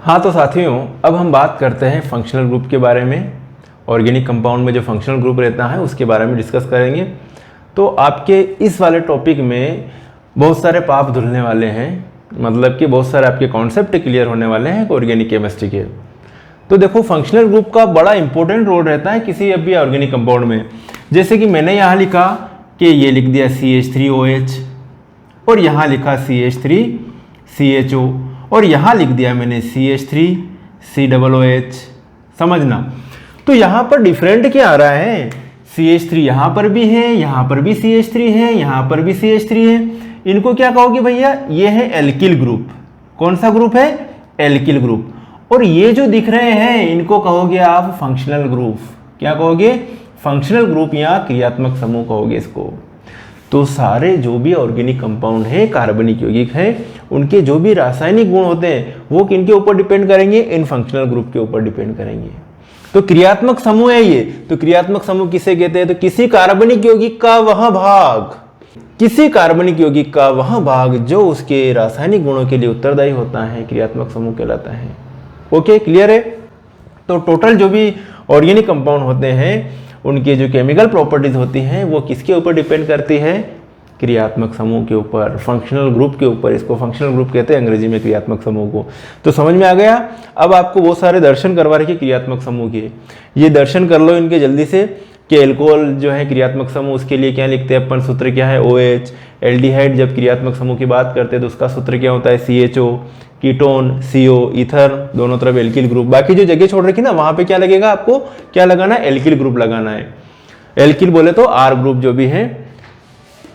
हाँ तो साथियों, अब हम बात करते हैं फंक्शनल ग्रुप के बारे में। ऑर्गेनिक कंपाउंड में जो फंक्शनल ग्रुप रहता है उसके बारे में डिस्कस करेंगे। तो आपके इस वाले टॉपिक में बहुत सारे पाप धुलने वाले हैं, मतलब कि बहुत सारे आपके कॉन्सेप्ट क्लियर होने वाले हैं ऑर्गेनिक केमिस्ट्री के। तो देखो, फंक्शनल ग्रुप का बड़ा इंपॉर्टेंट रोल रहता है किसी भी ऑर्गेनिक कंपाउंड में। जैसे कि मैंने यहाँ लिखा कि ये लिख दिया CH3OH और यहाँ लिखा CH3CHO और यहाँ लिख दिया मैंने CH3COOH। समझना, तो यहाँ पर डिफरेंट क्या आ रहा है, CH3 यहाँ पर भी है, यहाँ पर भी CH3 है, यहाँ पर भी CH3 है। इनको क्या कहोगे भैया, ये है एल्किल ग्रुप। कौन सा ग्रुप है, एल्किल ग्रुप। और ये जो दिख रहे हैं इनको कहोगे आप फंक्शनल ग्रुप। क्या कहोगे, फंक्शनल ग्रुप या क्रियात्मक समूह कहोगे इसको। तो सारे जो भी ऑर्गेनिक कंपाउंड है, कार्बनिक यौगिक है, उनके जो भी रासायनिक गुण होते हैं वो किनके ऊपर डिपेंड करेंगे, इन फंक्शनल ग्रुप के ऊपर डिपेंड करेंगे। तो क्रियात्मक समूह है ये। तो क्रियात्मक समूह किसे कहते हैं, तो किसी कार्बनिक यौगिक का वह भाग, किसी कार्बनिक यौगिक का वह भाग जो उसके रासायनिक गुणों के लिए उत्तरदायी होता है, क्रियात्मक समूह कहलाता है। ओके, क्लियर है। तो टोटल जो भी ऑर्गेनिक कंपाउंड होते हैं उनकी जो केमिकल प्रॉपर्टीज होती हैं वो किसके ऊपर डिपेंड करती है, क्रियात्मक समूह के ऊपर, फंक्शनल ग्रुप के ऊपर। इसको फंक्शनल ग्रुप कहते हैं अंग्रेजी में क्रियात्मक समूह को। तो समझ में आ गया। अब आपको वो सारे दर्शन करवा रखे क्रियात्मक समूह के, ये दर्शन कर लो इनके जल्दी से कि एल्कोहल जो है क्रियात्मक समूह, उसके लिए क्या लिखते हैं अपन, सूत्र क्या है OH। एल्डिहाइड जब क्रियात्मक समूह की बात करते हैं तो उसका सूत्र क्या होता है, CHO। कीटोन CO, ईथर, दोनों तरफ एल्किल ग्रुप। बाकी जो जगह छोड़ रखी ना वहां पे क्या लगेगा, आपको क्या लगाना है, एल्किल ग्रुप लगाना है। एल्किल बोले तो R ग्रुप जो भी है,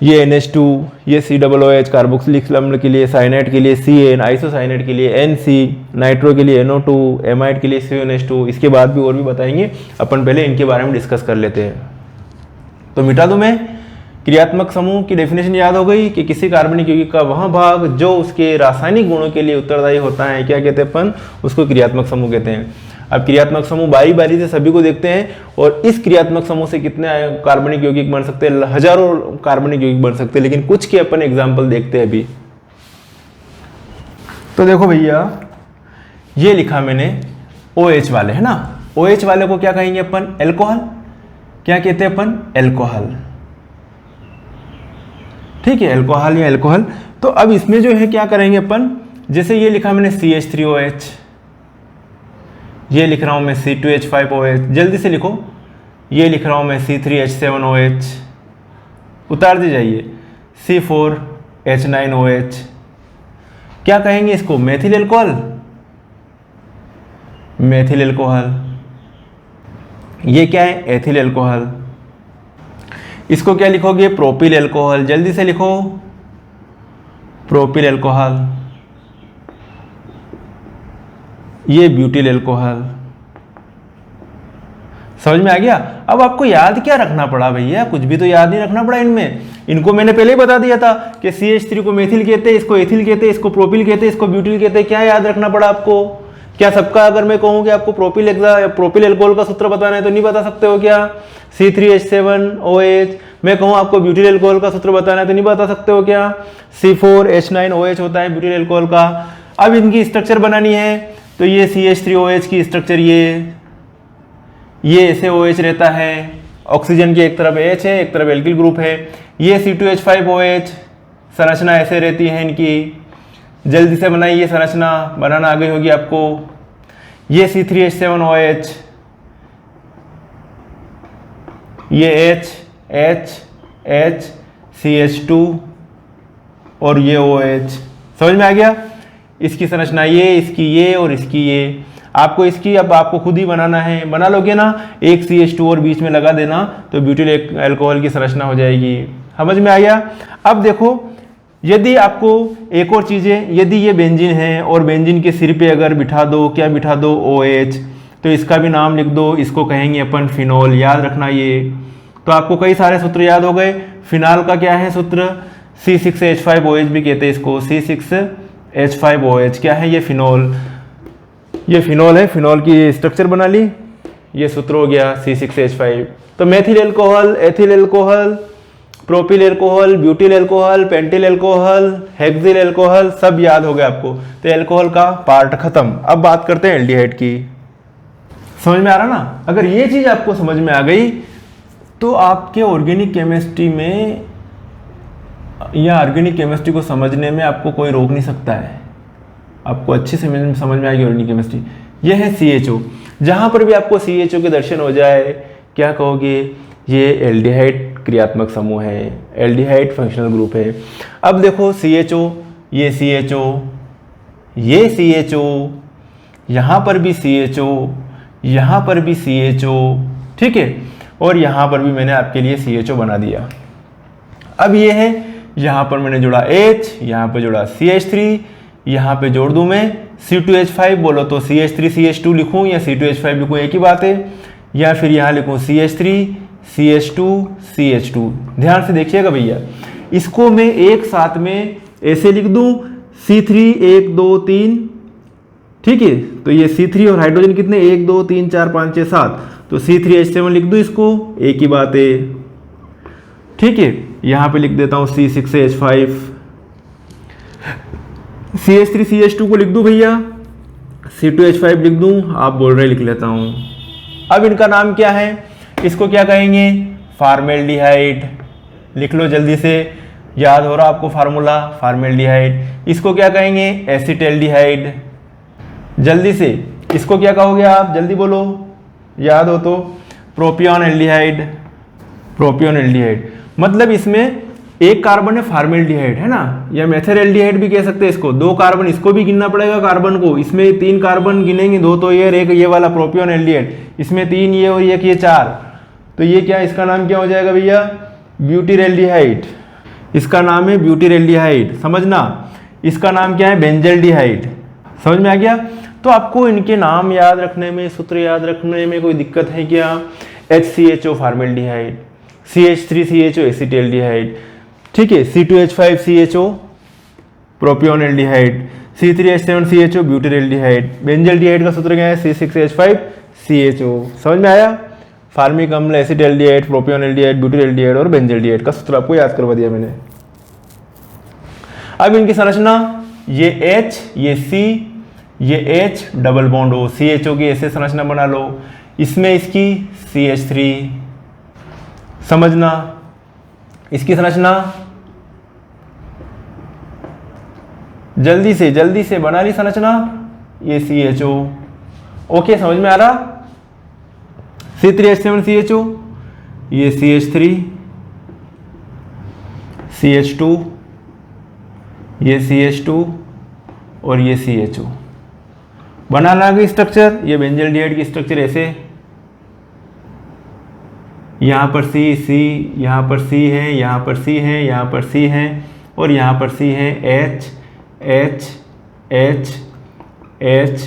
ये NH2, ये COOH कार्बोक्सिलिक अम्ल के लिए, साइनाइड के लिए CN, आइसोसाइनाइड के लिए NC, नाइट्रो के लिए NO2, एमाइड के लिए CONH2। इसके बाद भी और भी बताएंगे, अपन पहले इनके बारे में डिस्कस कर लेते हैं। तो मिटा दूं मैं, क्रियात्मक समूह की डेफिनेशन याद हो गई कि किसी कार्बनिक यौगिक का वह भाग जो उसके रासायनिक गुणों के लिए उत्तरदायी होता है, क्या कहते हैं अपन, उसको क्रियात्मक समूह कहते हैं। अब क्रियात्मक समूह बारी बारी से सभी को देखते हैं और इस क्रियात्मक समूह से कितने कार्बनिक यौगिक बन सकते हैं, हजारों कार्बनिक यौगिक बन सकते हैं, लेकिन कुछ के अपन एग्जाम्पल देखते हैं अभी। तो देखो भैया, ये लिखा मैंने OH वाले, है ना। OH वाले को क्या कहेंगे अपन, एल्कोहल। क्या कहते हैं अपन, एल्कोहल। ठीक है, एल्कोहल या एल्कोहल। तो अब इसमें जो है क्या करेंगे अपन, जैसे ये लिखा मैंने CH3OH, ये लिख रहा हूं मैं C2H5OH, जल्दी से लिखो। ये लिख रहा हूं मैं C3H7OH, उतार दी जाइए C4H9OH। क्या कहेंगे इसको, मेथिल एल्कोहल, मेथिल एल्कोहल। ये क्या है, एथिल एल्कोहल। इसको क्या लिखोगे, प्रोपिल एल्कोहल, जल्दी से लिखो, प्रोपिल एल्कोहल। ये ब्यूटिल एल्कोहल। समझ में आ गया। अब आपको याद क्या रखना पड़ा भैया, कुछ भी तो याद नहीं रखना पड़ा इनमें। इनको मैंने पहले ही बता दिया था कि CH3 को मेथिल कहते हैं, इसको एथिल कहते हैं, इसको प्रोपिल कहते हैं, इसको ब्यूटिल कहते हैं। क्या याद रखना पड़ा आपको, क्या सबका अगर मैं कहूँ कि आपको प्रोपिल एल्कोहल का सूत्र बताना है तो नहीं बता सकते हो क्या, C3H7OH। मैं कहूँ आपको ब्यूटिल एल्कोहल का सूत्र बताना है तो नहीं बता सकते हो क्या, C4H9OH होता है ब्यूटिल एल्कोहल का। अब इनकी स्ट्रक्चर बनानी है तो ये CH3OH की स्ट्रक्चर ये ऐसे OH रहता है, ऑक्सीजन की एक तरफ H है, एक तरफ एल्किल ग्रुप है। ये C2H5OH, संरचना ऐसे रहती है इनकी। जल्दी से बनाइए, ये संरचना बनाना आ गई होगी आपको। ये C3H7OH, ये H CH2 और ये OH। समझ में आ गया। इसकी संरचना ये, इसकी ये और इसकी ये। आपको इसकी अब आपको खुद ही बनाना है, बना लोगे ना, एक CH2 और बीच में लगा देना तो ब्यूटिल एल्कोहल की संरचना हो जाएगी। समझ में आ गया। अब देखो, यदि आपको एक और चीज़ें, यदि ये बेंजीन है और बेंजीन के सिर पे अगर बिठा दो, क्या बिठा दो, OH, तो इसका भी नाम लिख दो, इसको कहेंगे अपन फिनोल। याद रखना ये। तो आपको कई सारे सूत्र याद हो गए। फिनाल का क्या है सूत्र, C6H5OH भी कहते हैं इसको, C6H5OH। क्या है ये, फिनोल। ये फिनोल है, फिनोल की स्ट्रक्चर बना ली, ये सूत्र हो गया C6H5। तो methyl alcohol, ethyl alcohol, propyl alcohol, butyl alcohol, pentyl alcohol, hexyl alcohol, सब याद हो गया आपको। तो एल्कोहल का पार्ट खत्म। अब बात करते हैं एल्डिहाइड की। समझ में आ रहा ना? अगर ये चीज आपको समझ में आ गई तो आपके ऑर्गेनिक केमिस्ट्री में या ऑर्गेनिक केमिस्ट्री को समझने में आपको कोई रोक नहीं सकता है। आपको अच्छे से समझ में आएगी ऑर्गेनिक केमिस्ट्री। यह है CHO। जहां पर भी आपको CHO के दर्शन हो जाए, क्या कहोगे? ये एल्डिहाइड क्रियात्मक समूह है, एल्डिहाइड फंक्शनल ग्रुप है। अब देखो CHO, ये CHO, ये CHO, यहाँ पर भी CHO, यहाँ पर भी CHO, ठीक है, और यहाँ पर भी मैंने आपके लिए CHO बना दिया। अब ये है, यहाँ पर मैंने जोड़ा H, यहाँ पर जोड़ा CH3, यहाँ पे जोड़ दूँ मैं C2H5, बोलो तो CH3CH2 लिखूँ या C2H5 लिखूँ, एक ही बात है। या फिर यहाँ लिखूँ CH3 CH2 CH2। ध्यान से देखिएगा भैया, इसको मैं एक साथ में ऐसे लिख दूँ C3 1 2 3, ठीक है। तो ये C3 और हाइड्रोजन कितने 1 2 3 4 5 6 7, तो C3H7 लिख दूँ इसको, एक ही बात है, ठीक है। यहाँ पे लिख देता हूँ C6H5, CH3CH2 को लिख दूँ भैया, C2H5 लिख दूँ, आप बोल रहे लिख लेता हूँ। अब इनका नाम क्या है? इसको क्या कहेंगे? फॉर्मेल्डिहाइड। लिख लो जल्दी से, याद हो रहा आपको फार्मूला, फॉर्मेल्डिहाइड। इसको क्या कहेंगे? एसिटेल्डिहाइड। जल्दी से इसको क्या कहोगे आप? जल्दी बोलो, याद हो तो। Propion aldehyde. प्रोपियन एल्डिहाइड मतलब इसमें एक कार्बन है, फॉर्मेल्डिहाइड है ना, या मेथिल एल्डिहाइड भी कह सकते हैं इसको। 2 कार्बन, इसको भी गिनना पड़ेगा कार्बन को। इसमें 3 कार्बन गिनेंगे, 2 तो ये, एक ये वाला प्रोपियन एल्डिहाइड, इसमें 3 ये और एक ये 4। तो ये क्या, इसका नाम क्या हो जाएगा भैया? Butyl aldehyde. इसका नाम है ब्यूटिल एल्डिहाइड, समझना। इसका नाम क्या है? बेंजल्डिहाइड। समझ में आ गया? तो आपको इनके नाम याद रखने में, सूत्र याद रखने में कोई दिक्कत है क्या? HCHO फॉर्मेल्डिहाइड, CH3CHO एसिटेल्डिहाइड, ठीक है, C2H5CHO propion aldehyde, C3H7CHO butyl aldehyde. Benzaldehyde का सूत्र क्या है? C6H5CHO। समझ में आया? फार्मिक अम्ल, acetaldehyde, propion aldehyde, butyl aldehyde और बेंजल्डिहाइड का सूत्र आपको याद करवा दिया मैंने। अब इनकी संरचना, ये H, ये C, ये H, double bond O, CHO की ऐसे संरचना बना लो। इसमें इसकी CH3, समझना। इसकी संरचना जल्दी से बना ली संरचना, ये CHO। ओके, समझ में आ रहा? C3H7CHO, ये CH3, CH2, ये CH2 और ये CHO। बनाना की स्ट्रक्चर, ये बेंजल्डिहाइड की स्ट्रक्चर ऐसे, यहाँ पर C, यहाँ पर C है, यहाँ पर C है, यहाँ पर C है और यहाँ पर C है, H H H H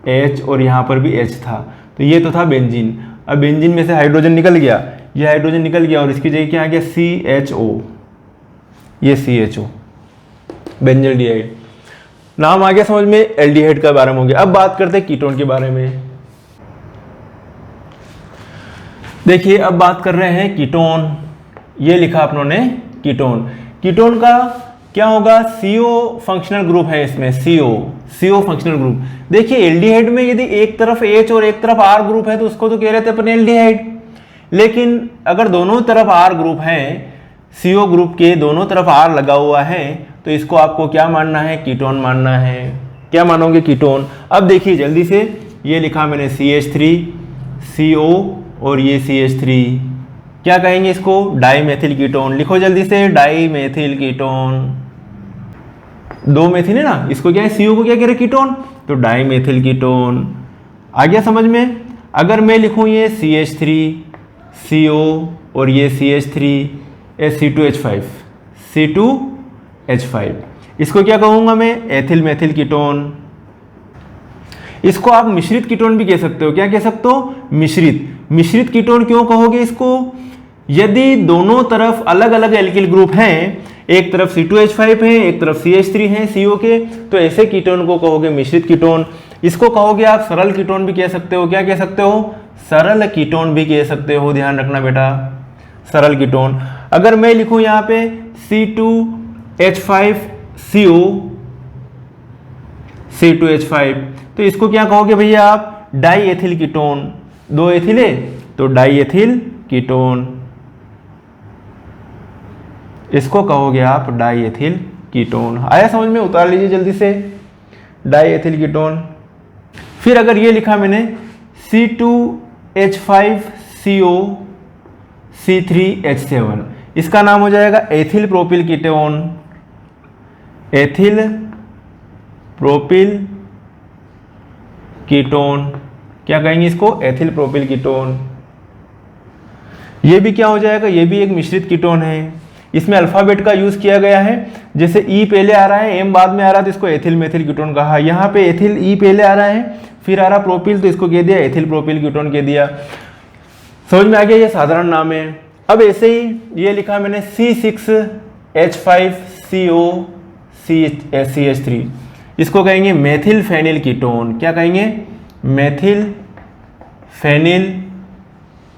H और यहाँ पर भी H था। तो ये तो था बेंजीन। अब बेंजीन में से हाइड्रोजन निकल गया, ये हाइड्रोजन निकल गया और इसकी जगह क्या आ गया? CHO, ये CHO, बेंजल्डिहाइड। नाम आ गया समझ में, एल्डिहाइड का बारे में हो गया। अब बात करते हैं कीटोन के बारे में। देखिए, अब बात कर रहे हैं कीटोन। ये लिखा अपनों ने कीटोन। कीटोन का क्या होगा? CO फंक्शनल ग्रुप है इसमें, CO फंक्शनल ग्रुप। देखिए, एल्डिहाइड में यदि एक तरफ H और एक तरफ R ग्रुप है तो उसको तो कह रहे थे अपने एल्डिहाइड। लेकिन अगर दोनों तरफ R ग्रुप है, CO ग्रुप के दोनों तरफ R लगा हुआ है, तो इसको आपको क्या मानना है? कीटोन मानना है। क्या मानोगे? कीटोन। अब देखिए जल्दी से, ये लिखा मैंने CH3 CO और ये CH3, क्या कहेंगे इसको? Dimethyl ketone. लिखो जल्दी से, डाईमेथिल कीटोन। 2 मेथिल है ना, इसको क्या है? CO को क्या कह रहे? कीटोन। तो डाईमेथिल कीटोन। आ गया समझ में? अगर मैं लिखूं ये CH3 CO और ये CH3 C2H5, C2H5, इसको क्या कहूंगा मैं? Ethyl methyl ketone. इसको आप मिश्रित कीटोन भी कह सकते हो। क्या कह सकते हो? मिश्रित कीटोन क्यों कहोगे इसको? यदि दोनों तरफ अलग अलग एल्किल ग्रुप हैं, एक तरफ C2H5 है, एक तरफ CH3 है CO के, तो ऐसे कीटोन को कहोगे मिश्रित कीटोन। इसको कहोगे आप सरल कीटोन भी कह सकते हो। क्या कह सकते हो? सरल कीटोन भी कह सकते हो। ध्यान रखना बेटा, सरल कीटोन। अगर मैं लिखूं यहाँ पे C2H5CO C2H5, तो इसको क्या कहोगे भैया आप? Die ethyl ketone. 2 एथिल है तो डाई एथिल कीटोन, इसको कहोगे आप डाई एथिल कीटोन। आया समझ में? उतार लीजिए जल्दी से, डाई एथिल कीटोन। फिर अगर ये लिखा मैंने C2H5CO C3H7, इसका नाम हो जाएगा ethyl propyl ketone. Ethyl propyl ketone, क्या कहेंगे इसको? Ethyl propyl ketone. ये भी क्या हो जाएगा? ये भी एक मिश्रित कीटोन है। इसमें अल्फाबेट का यूज किया गया है, जैसे ई पहले आ रहा है, एम बाद में आ रहा है, तो इसको एथिल मेथिल कीटोन कहा। यहाँ पे एथिल ई पहले आ रहा है, फिर आ रहा प्रोपिल, तो इसको कह दिया एथिल प्रोपिल कीटोन कह दिया। समझ में आ गया? ये साधारण नाम है। अब ऐसे ही ये लिखा मैंने C6H5CO CH3, इसको कहेंगे मेथिल फेनिल कीटोन। क्या कहेंगे? Methyl phenyl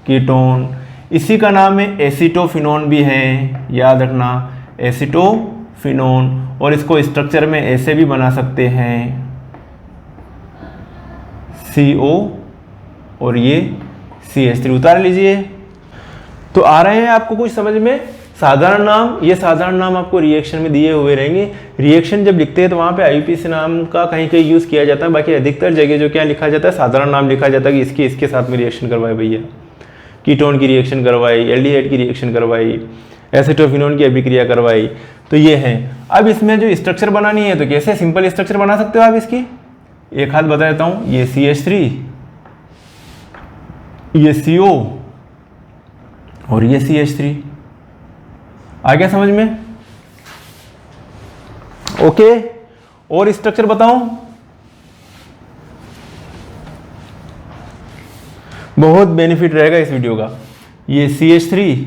ketone. इसी का नाम है एसीटोफिनोन भी है, याद रखना, एसीटोफिनोन। और इसको स्ट्रक्चर में ऐसे भी बना सकते हैं, CO और ये CH3। उतार लीजिए। तो आ रहे हैं आपको कुछ समझ में? साधारण नाम, ये साधारण नाम आपको रिएक्शन में दिए हुए रहेंगे। रिएक्शन जब लिखते हैं तो वहाँ पे IUPAC नाम का कहीं कहीं यूज़ किया जाता है, बाकी अधिकतर जगह जो क्या लिखा जाता है, साधारण नाम लिखा जाता है कि इसके इसके साथ में रिएक्शन करवाए भैया। कीटोन की रिएक्शन करवाई, एल्डिहाइड की रिएक्शन करवाई, एसीटोफिनोन की अभिक्रिया करवाई, तो ये है। अब इसमें जो स्ट्रक्चर बनानी है तो कैसे सिंपल स्ट्रक्चर बना सकते हो आप इसकी? एक हाथ बता देता हूँ, ये CH3, ये CO और ये CH3। आ गया समझ में? ओके, और स्ट्रक्चर बताऊं? बहुत बेनिफिट रहेगा इस वीडियो का। ये CH3,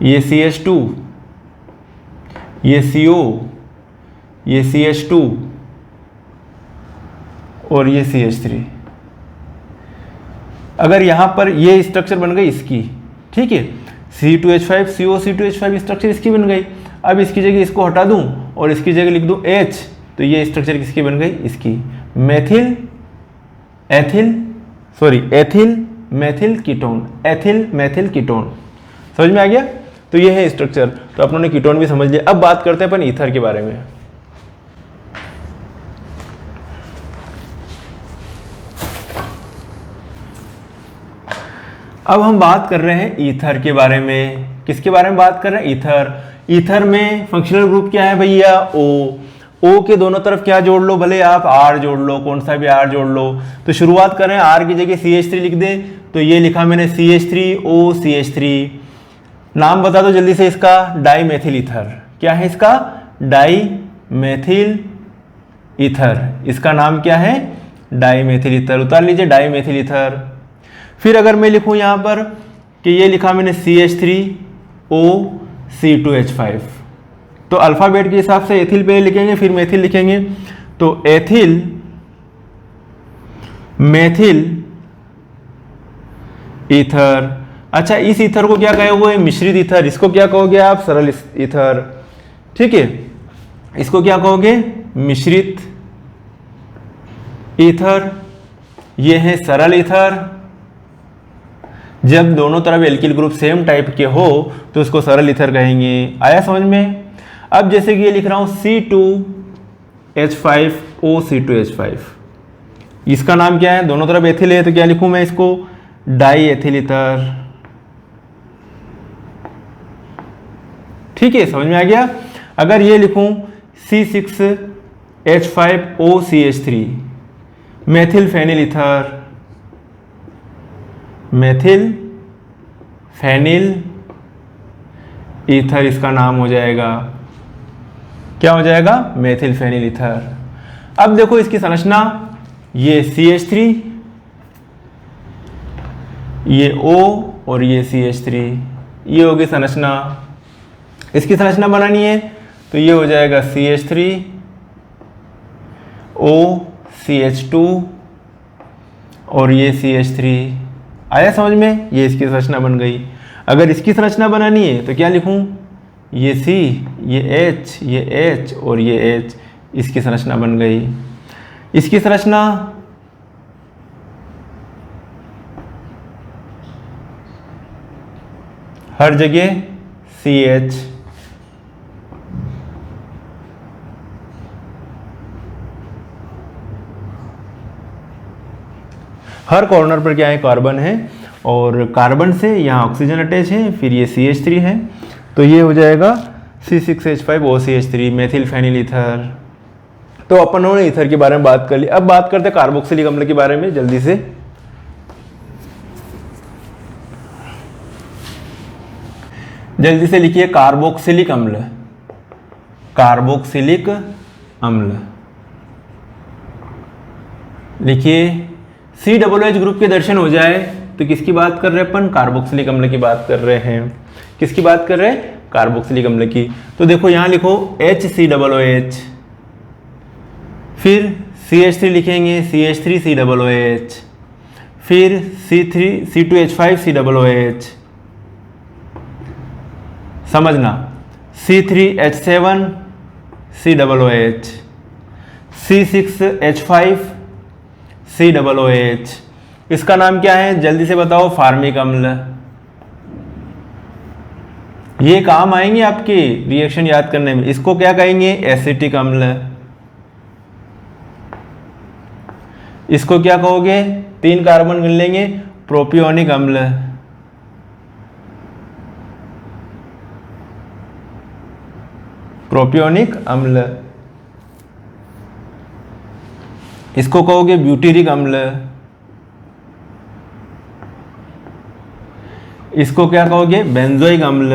ये CH2, ये CO, ये CH2 और ये CH3। अगर यहां पर ये स्ट्रक्चर बन गई इसकी, ठीक है, C2H5CO C2H5 स्ट्रक्चर इसकी बन गई। अब इसकी जगह इसको हटा दूं और इसकी जगह लिख दूं H, तो ये स्ट्रक्चर किसकी बन गई? इसकी। Methyl ethyl methyl ketone, ethyl methyl ketone. समझ में आ गया? तो ये है स्ट्रक्चर। तो अपन ने कीटोन भी समझ लिया। अब बात करते हैं अपन ईथर के बारे में। अब हम बात कर रहे हैं ईथर के बारे में। किसके बारे में बात कर रहे हैं? ईथर। ईथर में फंक्शनल ग्रुप क्या है भैया? O के दोनों तरफ क्या जोड़ लो? भले आप R जोड़ लो, कौन सा भी R जोड़ लो। तो शुरुआत करें, R की जगह CH3 लिख दे, तो ये लिखा मैंने CH3O CH3। नाम बता दो जल्दी से इसका, डाई मेथिल ईथर। क्या है इसका? Di methyl ether. इसका नाम क्या है? Di methyl ether. उतार लीजिए, डाई मेथिल ईथर। फिर अगर मैं लिखूं यहां पर कि ये लिखा मैंने CH3O C2H5, तो अल्फाबेट के हिसाब से एथिल पे लिखेंगे, फिर मेथिल लिखेंगे, तो एथिल मेथिल ईथर। अच्छा, इस ईथर को क्या कहोगे? मिश्रित ईथर। इसको क्या कहोगे आप? सरल ईथर। ठीक है, इसको क्या कहोगे? मिश्रित ईथर। ये है सरल ईथर। जब दोनों तरफ एल्किल ग्रुप सेम टाइप के हो तो उसको सरल ईथर कहेंगे। आया समझ में? अब जैसे कि ये लिख रहा हूं C2H5O C2H5, इसका नाम क्या है? दोनों तरफ एथिल है, तो क्या लिखूं मैं इसको? Die ethyl ether. ठीक है, समझ में आ गया? अगर ये लिखूं C6H5O CH3 methyl phenyl ether, methyl phenyl ether इसका नाम हो जाएगा। क्या हो जाएगा? Methyl phenyl ether. अब देखो इसकी संरचना, ये CH3, ये O और ये CH3, ये होगी संरचना। इसकी संरचना बनानी है तो ये हो जाएगा CH3O CH2 और ये CH3। आया समझ में? ये इसकी संरचना बन गई। अगर इसकी संरचना बनानी है तो क्या लिखूं, ये C, ये H और ये H, इसकी संरचना बन गई। इसकी संरचना हर जगह CH, हर कॉर्नर पर क्या है, कार्बन है, और कार्बन से यहाँ ऑक्सीजन अटैच है, फिर ये CH3 है, तो ये हो जाएगा C6H5OCH3 मेथिल फेनिल ईथर। तो अपन ने ईथर के बारे में बात कर ली। अब बात करते हैं कार्बोक्सिलिक अम्ल के बारे में जल्दी से। जल्दी से लिखिए कार्बोक्सिलिक अम्ल, कार्बोक्सिलिक अम्ल लिखिए। COOH ग्रुप के दर्शन हो जाए तो किसकी बात कर रहे हैं अपन, कार्बोक्सिलिक अम्ल की बात कर रहे हैं। किसकी बात कर रहे हैं, कार्बोक्सिलिक अम्ल की। तो देखो यहाँ लिखो HCOOH, फिर CH3 लिखेंगे, CH3COOH, फिर C2H5COOH, समझना, C3H7COOH, C6H5COOH। इसका नाम क्या है, जल्दी से बताओ, फार्मिक अम्ल। ये काम आएंगे आपके रिएक्शन याद करने में। इसको क्या कहेंगे, एसिटिक अम्ल। इसको क्या कहोगे, 3 कार्बन गिन लेंगे, प्रोपियोनिक अम्ल। प्रोपियोनिक अम्ल। इसको कहोगे ब्यूटेरिक अम्ल। इसको क्या कहोगे, बेंजोइक अम्ल।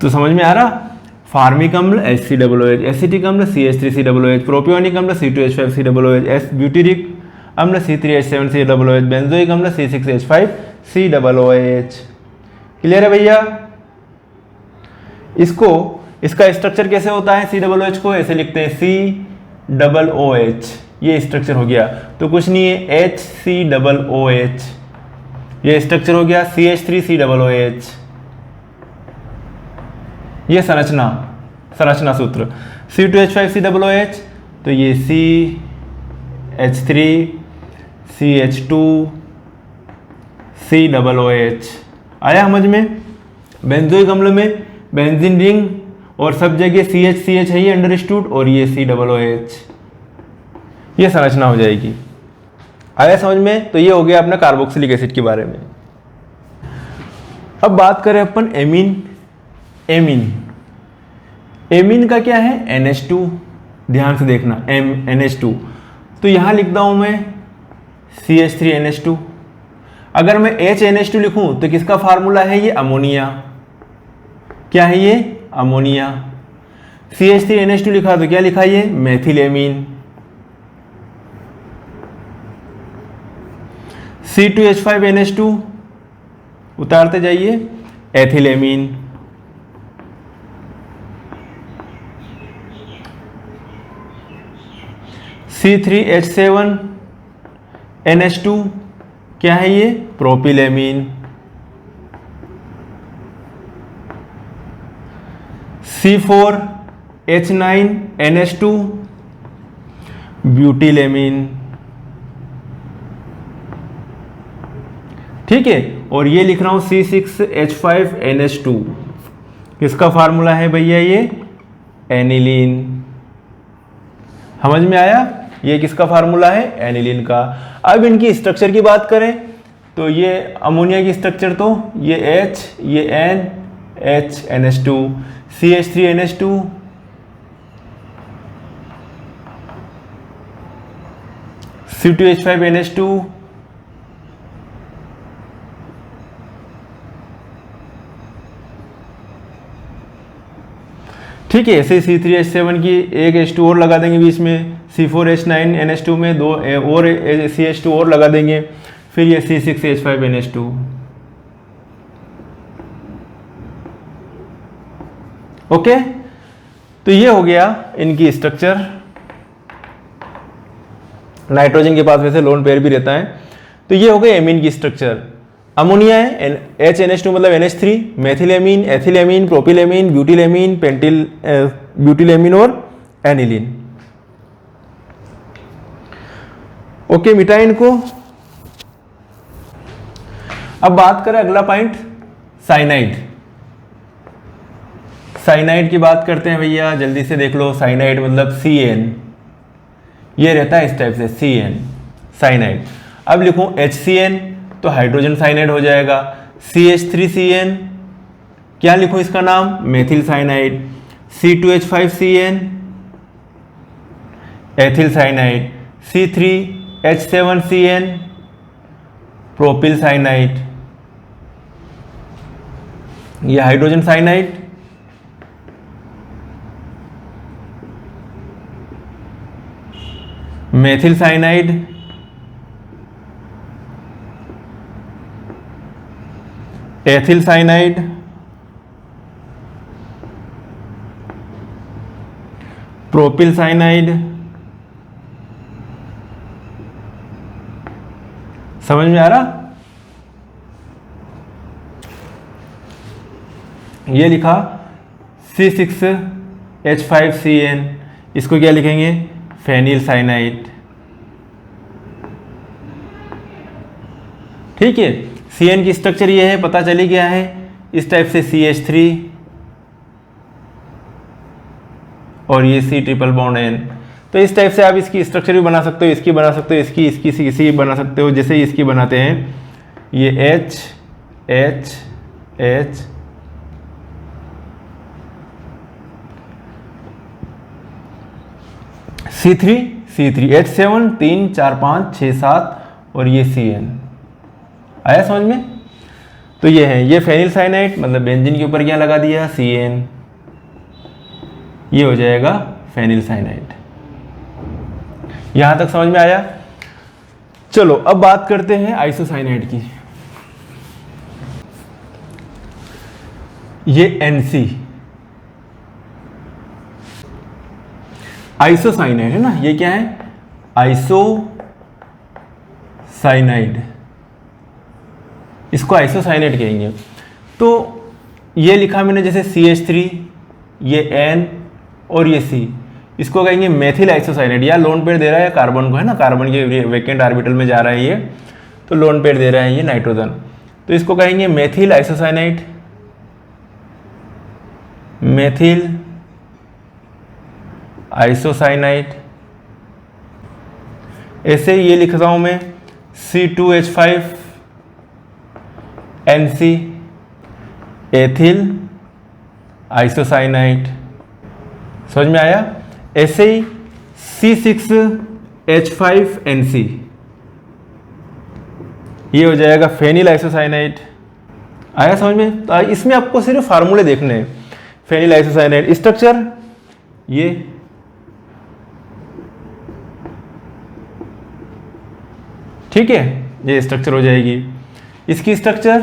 तो समझ में आ रहा, फार्मिक अम्ल HCOOH, एसिटिक अम्ल CH3COOH, प्रोपियोनिक अम्ल C2H5COOH, ब्यूटेरिक अम्ल C3H7COOH, बेंजोइक अम्ल C6H5COOH। क्लियर है भैया। इसको, इसका स्ट्रक्चर कैसे होता है, COOH को ऐसे लिखते हैं COOH, ये स्ट्रक्चर हो गया। तो कुछ नहीं है, HCOOH, ये स्ट्रक्चर हो गया, CH3COOH, ये संरचना सूत्र। C2H5COOH, तो ये CH3 CH2 COOH आया समझ में। बेंजोइक अम्ल में बेंजीन रिंग और सब जगह CH है, ये अंडरस्टूड, और ये COOH, ये संरचना हो जाएगी। आया समझ में। तो ये हो गया अपना कार्बोक्सिलिक एसिड के बारे में। अब बात करें अपन एमीन। एमीन का क्या है, NH2। ध्यान से देखना, NH2। तो यहां लिखता हूं मैं CH3NH2। अगर मैं HNH2 लिखूं तो किसका फार्मूला है, ये अमोनिया। क्या है ये, अमोनिया। CH3NH2 लिखा तो क्या लिखा, ये मेथिलेमीन। C2H5NH2 उतारते जाइए, एथिलेमीन। C3H7NH2 क्या है, ये प्रोपिलेमीन। C4H9NH2 ब्यूटिलेमीन। ठीक है, और ये लिख रहा हूं C6H5NH2, किसका फार्मूला है भैया, ये एनिलीन। समझ में आया, ये किसका फार्मूला है, एनिलीन का। अब इनकी स्ट्रक्चर की बात करें तो ये अमोनिया की स्ट्रक्चर, तो ये H, ये N, H NH2, CH3NH2, C2H5NH2, ठीक है। ऐसे C3H7 की एक H2 और लगा देंगे बीच में, C4H9NH2 में 2 और CH2 और लगा देंगे, फिर ये C6H5NH2। ओके, तो ये हो गया इनकी स्ट्रक्चर। नाइट्रोजन के पास वैसे लोन पेयर भी रहता है। तो तो ये हो गए एमीन की स्ट्रक्चर। अमोनिया है HNH2 मतलब NH3, मेथिलेमीन, एथिलेमीन, प्रोपिलेमीन, ब्यूटिलेमीन, ब्यूटिलेमीन और एनिलीन। ओके, मिटाएं इनको। अब बात करें अगला पॉइंट, साइनाइड। साइनाइड की बात करते हैं भैया, जल्दी से देख लो। साइनाइड मतलब CN, ये रहता है इस टाइप से CN, साइनाइड। अब लिखूं HCN तो हाइड्रोजन साइनाइड हो जाएगा। CH3CN, क्या लिखूं इसका नाम, methyl cyanide. C2H5CN, ethyl cyanide. C3H7CN, propyl cyanide, ये hydrogen cyanide. Methyl cyanide, ethyl cyanide, propyl cyanide. समझ में आ रहा? ये लिखा C6H5CN, इसको क्या लिखेंगे, फेनिल साइनाइड। ठीक है, CN की स्ट्रक्चर ये है, पता चली गया है। इस टाइप से CH3 और ये C ट्रिपल बॉन्ड N। तो इस टाइप से आप इसकी स्ट्रक्चर भी बना सकते हो, इसकी बना सकते हो, इसकी बना सकते हो, जैसे इसकी बनाते हैं। ये H H H C3 H7 3 4 5 6 7 और ये CN। आया समझ में? तो ये है, ये फेनिल साइनाइड मतलब बेंजीन के ऊपर क्या लगा दिया, CN, ये हो जाएगा फेनिल साइनाइड। यहां तक समझ में आया? चलो अब बात करते हैं आइसोसाइनाइड की। ये NC आइसोसाइनाइड है ना, ये क्या है, आइसोसाइनाइड, इसको आइसोसाइनाइड कहेंगे। तो ये लिखा मैंने जैसे CH3, ये N और ये C, इसको कहेंगे मेथिल आइसोसाइनाइड। या लोन पेयर दे रहा है कार्बन को, है ना, कार्बन के वेकेंट ऑर्बिटल में जा रहा है ये, तो लोन पेयर दे रहा है ये नाइट्रोजन, तो इसको कहेंगे मेथिल आइसोसाइनाइड, मेथिल आइसोसाइनाइड। ऐसे ये लिख रहा हूं मैं C2H5NC, एथिल आइसोसाइनाइड। समझ में आया? ऐसे ही C6H5NC, ये हो जाएगा फेनिल आइसोसाइनाइड। आया समझ में? तो इसमें आपको सिर्फ फार्मूले देखने हैं। फेनिल आइसोसाइनाइड स्ट्रक्चर, ये ठीक है, ये स्ट्रक्चर हो जाएगी। इसकी स्ट्रक्चर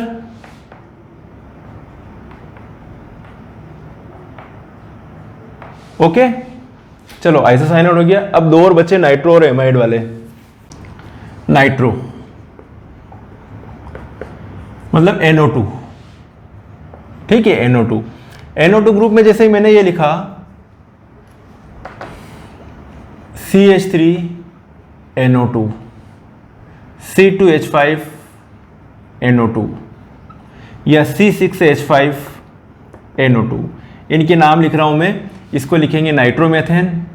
ओके। चलो आइसोसाइनाइड हो गया। अब दो और बच्चे नाइट्रो और एमाइड वाले। नाइट्रो मतलब NO2, ठीक है, NO2 ग्रुप में जैसे ही मैंने ये लिखा CH3NO2, C2H5NO2 या C6H5NO2, इनके नाम लिख रहा हूं मैं। इसको लिखेंगे नाइट्रोमेथेन,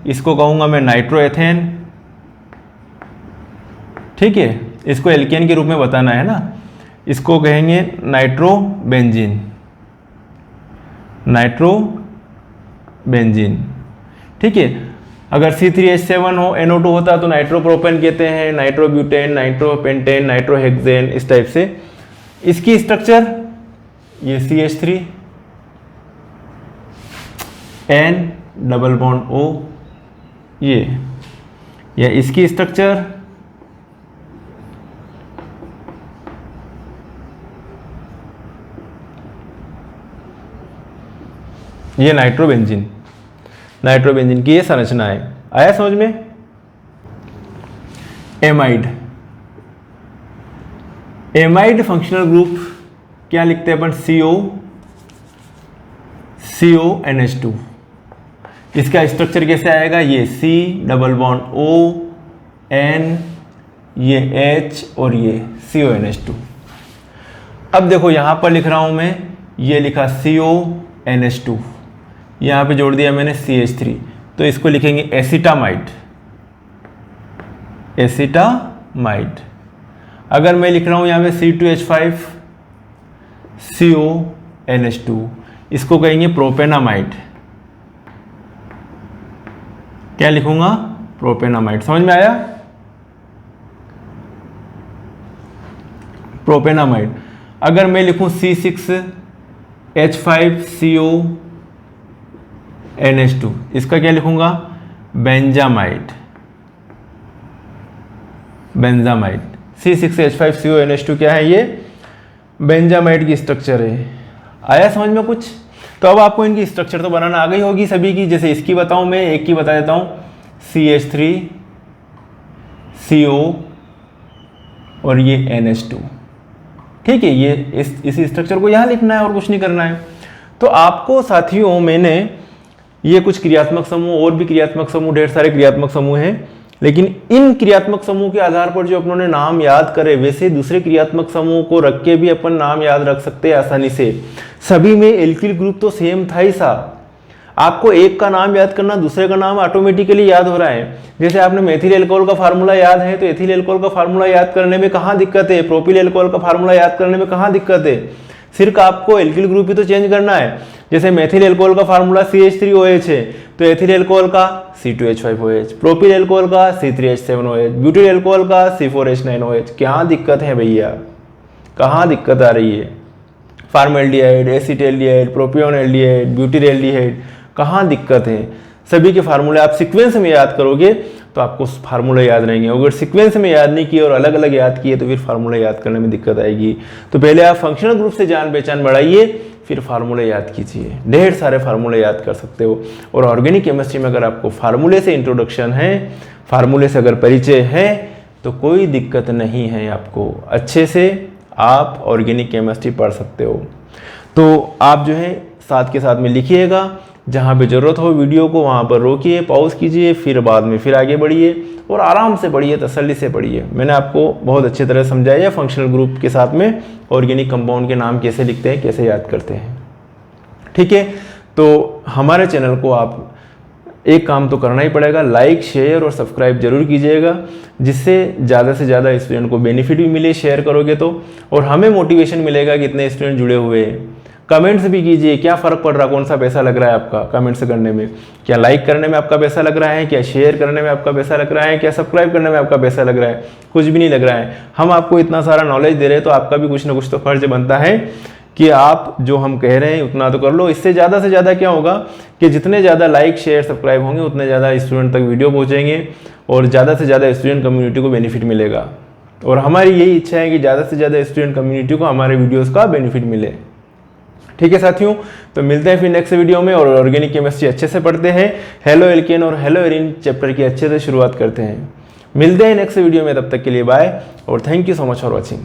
इसको कहूंगा मैं नाइट्रोएथेन, ठीक है। इसको एल्केन के रूप में बताना है ना, इसको कहेंगे नाइट्रोबेंजीन, ठीक है। अगर C3H7 हो, NO2 होता तो नाइट्रोप्रोपेन कहते हैं, नाइट्रोब्यूटेन, नाइट्रोपेंटेन, नाइट्रोहेक्सेन, इस टाइप से। इसकी स्ट्रक्चर ये CH3 N double bond O, ये या इसकी स्ट्रक्चर ये नाइट्रोबेंजीन। नाइट्रोबेंजीन की ये संरचना है। आया समझ में? एमाइड, एमाइड फंक्शनल ग्रुप क्या लिखते हैं अपन? CONH2। इसका स्ट्रक्चर कैसे आएगा? ये C double bond O N, ये H और ये CONH2। अब देखो यहां पर लिख रहा हूं मैं, ये लिखा CONH2, यहां पे जोड़ दिया मैंने CH3, तो इसको लिखेंगे एसिटामाइड, एसिटामाइड। अगर मैं लिख रहा हूं यहां पे C2H5 CONH2, इसको कहेंगे प्रोपेनामाइड। क्या लिखूंगा? प्रोपेनामाइड। समझ में आया? प्रोपेनामाइड। अगर मैं लिखूं C6H5CONH2, इसका क्या लिखूंगा? Benzamide, benzamide. C6H5CONH2 क्या है? ये बेंजामाइड की स्ट्रक्चर है। आया समझ में कुछ? तो अब आपको इनकी स्ट्रक्चर तो बनाना आ गई होगी सभी की। जैसे इसकी बताऊं मैं, एक की बता देता हूं, CH3CO और ये NH2। ठीक है, ये इस स्ट्रक्चर को यहाँ लिखना है और कुछ नहीं करना है। तो आपको साथियों मैंने ये कुछ क्रियात्मक समूह और भी क्रियात्मक समूह, ढेर सारे क्रियात्मक समूह हैं, लेकिन इन क्रियात्मक समूह के आधार पर जो अपनों ने नाम याद करे, वैसे दूसरे क्रियात्मक समूह को रख के भी अपन नाम याद रख सकते हैं आसानी से। सभी में एल्किल ग्रुप तो सेम था ही सा। आपको एक का नाम याद करना, दूसरे का नाम ऑटोमेटिकली याद हो रहा है। जैसे आपने मेथिल एल्कोहल का फार्मूला याद है, तो एथिल एल्कोहल का फार्मूला याद करने में कहाँ दिक्कत है? प्रोपिल एल्कोहल का फार्मूला याद करने में कहाँ दिक्कत है? सिर्फ आपको एल्किल ग्रुप ही तो चेंज करना है। जैसे मेथिल एल्कोहल का फार्मूला CH3OH है, तो एथिल एल्कोहल का C2H5OH, प्रोपिल एल्कोहल का C3H7OH, ब्यूटिल एल्कोहल का C4H9OH। क्या दिक्कत है भैया? कहाँ दिक्कत आ रही है? फार्मल्डिहाइड, एसिटाल्डिहाइड, प्रोपियोनल्डिहाइड, ब्यूटिलएल्डिहाइड, कहाँ दिक्कत है? सभी के फार्मूले आप सीक्वेंस में याद करोगे तो आपको फार्मूले याद रहेंगे। अगर सीक्वेंस में याद नहीं किए और अलग अलग याद किए तो फिर फार्मूले याद करने में दिक्कत आएगी। तो पहले आप फंक्शनल ग्रुप से जान पहचान बढ़ाइए, फिर फार्मूले याद कीजिए। ढेर सारे फार्मूले याद कर सकते हो। और ऑर्गेनिक केमिस्ट्री में अगर आपको फार्मूले से इंट्रोडक्शन है, फार्मूले से अगर परिचय है, तो कोई दिक्कत नहीं है आपको। अच्छे से आप ऑर्गेनिक केमिस्ट्री पढ़ सकते हो। तो आप जो है साथ के साथ में लिखिएगा, जहाँ पे ज़रूरत हो वीडियो को वहाँ पर रोकिए, पॉज कीजिए, फिर बाद में फिर आगे बढ़िए और आराम से पढ़िए, तसल्ली से पढ़िए। मैंने आपको बहुत अच्छी तरह समझाया फंक्शनल ग्रुप के साथ में ऑर्गेनिक कंपाउंड के नाम कैसे लिखते हैं, कैसे याद करते हैं। ठीक है, तो हमारे चैनल को आप एक काम तो करना ही पड़ेगा, लाइक शेयर और सब्सक्राइब जरूर कीजिएगा, जिससे ज़्यादा से ज़्यादा स्टूडेंट को बेनिफिट भी मिले शेयर करोगे तो, और हमें मोटिवेशन मिलेगा कि इतने स्टूडेंट जुड़े हुए हैं। कमेंट्स भी कीजिए, क्या फ़र्क पड़ रहा, कौन सा पैसा लग रहा है आपका कमेंट्स करने में? क्या लाइक करने में आपका पैसा लग रहा है? क्या शेयर करने में आपका पैसा लग रहा है? क्या सब्सक्राइब करने में आपका पैसा लग रहा है? कुछ भी नहीं लग रहा है। हम आपको इतना सारा नॉलेज दे रहे हैं, तो आपका भी कुछ ना कुछ तो फर्ज बनता है कि आप जो हम कह रहे हैं उतना तो कर लो। इससे ज़्यादा से ज़्यादा क्या होगा कि जितने ज़्यादा लाइक शेयर सब्सक्राइब होंगे, उतने ज़्यादा स्टूडेंट तक वीडियो पहुँचेंगे और ज़्यादा से ज़्यादा स्टूडेंट कम्युनिटी को बेनिफिट मिलेगा। और हमारी यही इच्छा है कि ज़्यादा से ज़्यादा स्टूडेंट कम्युनिटी को हमारे वीडियोज़ का बेनिफिट मिले। ठीक है साथियों, तो मिलते हैं फिर नेक्स्ट वीडियो में और ऑर्गेनिक केमिस्ट्री अच्छे से पढ़ते हैं। हेलो एल्केन और हेलो एरिन चैप्टर की अच्छे से शुरुआत करते हैं। मिलते हैं नेक्स्ट वीडियो में, तब तक के लिए बाय और thank you so much for watching.